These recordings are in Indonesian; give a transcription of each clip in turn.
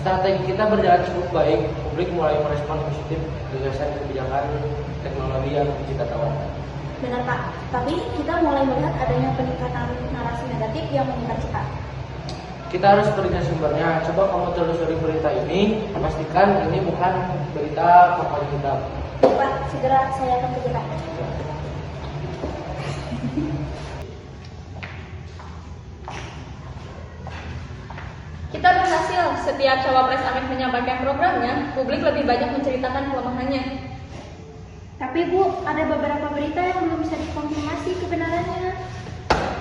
Strategi kita berjalan cukup baik, publik mulai merespon positif gagasan kebijakan teknologi yang kita tawarkan. Benar Pak, tapi kita mulai melihat adanya peningkatan narasi negatif yang meningkat cepat. Kita harus periksa sumbernya. Coba kamu telusuri berita ini, pastikan ini bukan berita kampanye hitam. Pak, segera saya akan kerjakan. Kita berhasil. Setiap cawapres Amin menyampaikan programnya, publik lebih banyak menceritakan kelemahannya. Tapi Bu, ada beberapa berita yang belum bisa dikonfirmasi kebenarannya.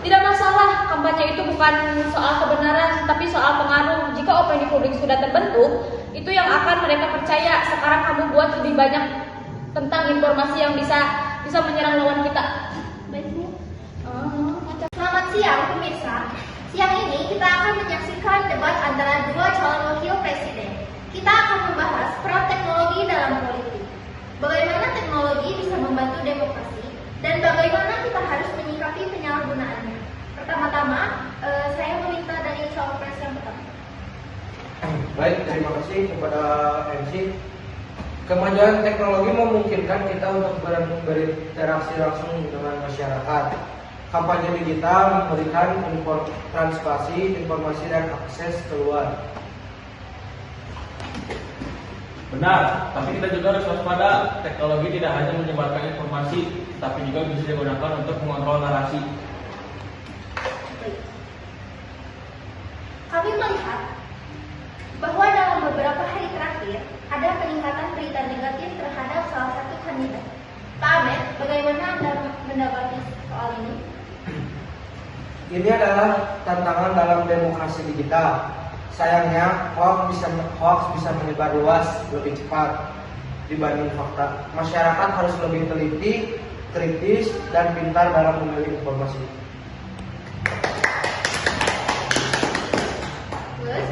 Tidak masalah, kampanye itu bukan soal kebenaran, tapi soal pengaruh. Jika opini publik sudah terbentuk, itu yang akan mereka percaya. Sekarang kamu buat lebih banyak tentang informasi yang bisa menyerang lawan kita. Baik Bu. Selamat siang pemirsa. Siang ini kita akan menyaksikan debat antara dua calon wakil presiden. Kita akan membahas peran teknologi dalam politik. Bagaimana teknologi bisa membantu demokrasi dan bagaimana kita harus menyikapi penyalahgunaannya. Pertama-tama, saya meminta dari cawapres yang pertama. Baik, terima kasih kepada MC. Kemajuan teknologi memungkinkan kita untuk berinteraksi langsung dengan masyarakat. Kampanye digital memberikan transparansi, informasi dan akses keluar. Benar, tapi kita juga harus waspada. Teknologi tidak hanya menyebarkan informasi, tapi juga bisa digunakan untuk mengontrol narasi. Kami melihat bahwa dalam beberapa hari terakhir ada peningkatan berita negatif terhadap salah satu kandidat. Pak Ahmed, bagaimana Anda mendapati soal ini? Ini adalah tantangan dalam demokrasi digital. Sayangnya, hoax bisa menyebar luas lebih cepat dibanding fakta. Masyarakat harus lebih teliti, kritis, dan pintar dalam memilih informasi. Gus?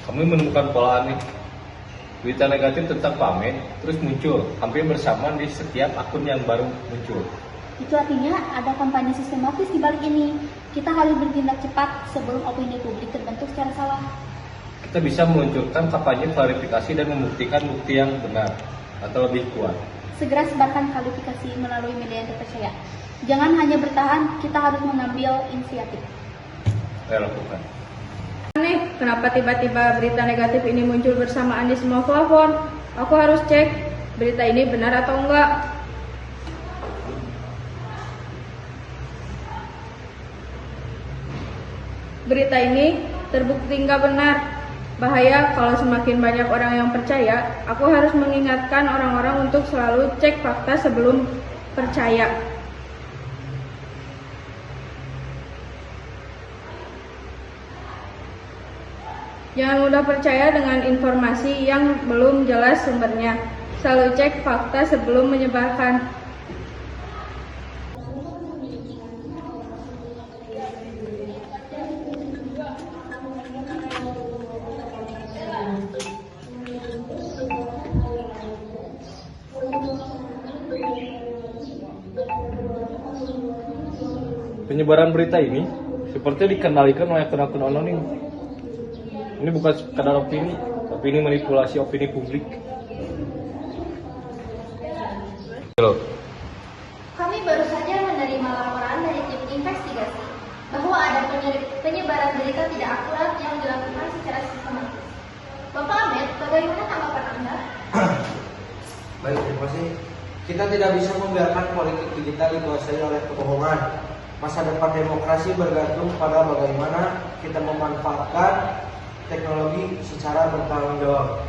Kami menemukan pola aneh. Berita negatif tentang Pak Ahmed terus muncul hampir bersamaan di setiap akun yang baru muncul. Itu artinya ada kampanye sistematis di balik ini. Kita harus bertindak cepat sebelum opini publik terbentuk secara salah. Kita bisa meluncurkan kampanye klarifikasi dan membuktikan bukti yang benar atau lebih kuat. Segera sebarkan klarifikasi melalui media yang terpercaya. Jangan hanya bertahan, kita harus mengambil inisiatif. Saya lakukan. Aneh, kenapa tiba-tiba berita negatif ini muncul bersamaan di semua platform? Aku harus cek berita ini benar atau enggak. Berita ini terbukti enggak benar. Bahaya kalau semakin banyak orang yang percaya. Aku harus mengingatkan orang-orang untuk selalu cek fakta sebelum percaya. Jangan mudah percaya dengan informasi yang belum jelas sumbernya. Selalu cek fakta sebelum menyebarkan. Penyebaran berita ini seperti dikendalikan oleh akun-akun anonim. Ini bukan sekadar opini, tapi ini manipulasi opini publik. Halo. Kami baru saja menerima laporan dari tim investigasi bahwa ada penyebaran berita tidak akurat yang dilakukan secara sistematis. Bapak Ahmed, bagaimana tanggapan Anda? Baik, terima kasih. Kita tidak bisa membiarkan politik digital dikuasai oleh kebohongan. Masa depan demokrasi bergantung pada bagaimana kita memanfaatkan teknologi secara bertanggung jawab.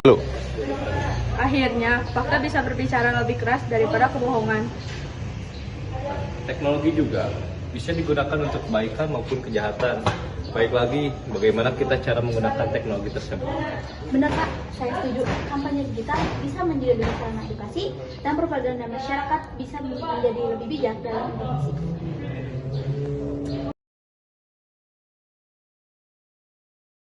Halo. Akhirnya, fakta bisa berbicara lebih keras daripada kebohongan. Teknologi juga bisa digunakan untuk kebaikan maupun kejahatan. Baik lagi, bagaimana kita cara menggunakan teknologi tersebut. Benar Pak, saya setuju. Kampanye digital bisa menjadi sarana edukasi dan propaganda masyarakat bisa menjadi lebih bijak dalam informasi.